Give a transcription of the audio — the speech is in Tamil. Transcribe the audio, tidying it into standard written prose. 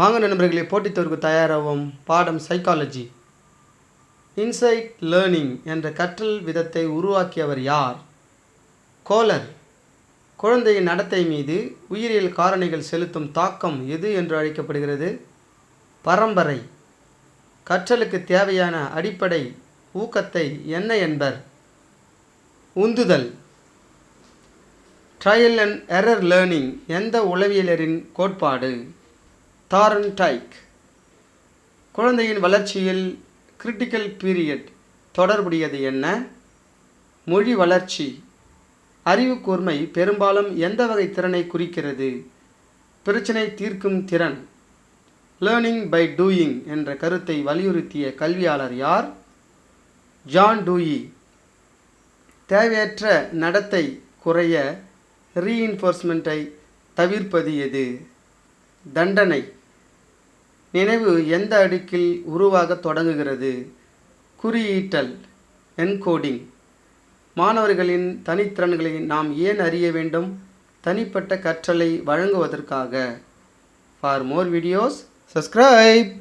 வாங்க நண்பர்களே, போட்டித் தேர்வுக்கு தயாராகும். பாடம் சைக்காலஜி. இன்சைட் லேர்னிங் என்ற கற்றல் விதத்தை உருவாக்கியவர் யார்? கோலர். குழந்தையின் நடத்தை மீது உயிரியல் காரணிகள் செலுத்தும் தாக்கம் எது என்று அழைக்கப்படுகிறது? பரம்பரை. கற்றலுக்கு தேவையான அடிப்படை ஊக்கத்தை என்ன என்பர்? உந்துதல். ட்ரையல் அண்ட் எரர் லேர்னிங் எந்த உளவியலரின் கோட்பாடு? தார்ன்டைக். குழந்தையின் வளர்ச்சியில் கிரிட்டிக்கல் பீரியட் தொடர்புடையது என்ன? மொழி வளர்ச்சி. அறிவு கூர்மை பெரும்பாலும் எந்த வகை திறனை குறிக்கிறது? பிரச்சினை தீர்க்கும் திறன். லேர்னிங் பை டூயிங் என்ற கருத்தை வலியுறுத்திய கல்வியாளர் யார்? John Dewey. தேவையற்ற நடத்தை குறைய ரீஇன்ஃபோர்ஸ்மெண்ட்டை தவிர்ப்பது எது? தண்டனை. நினைவு எந்த அடுக்கில் உருவாக தொடங்குகிறது? குறியீட்டல், என்கோடிங். மாணவர்களின் தனித்திறன்களை நாம் ஏன் அறிய வேண்டும்? தனிப்பட்ட கற்றலை வழங்குவதற்காக. For more videos, subscribe.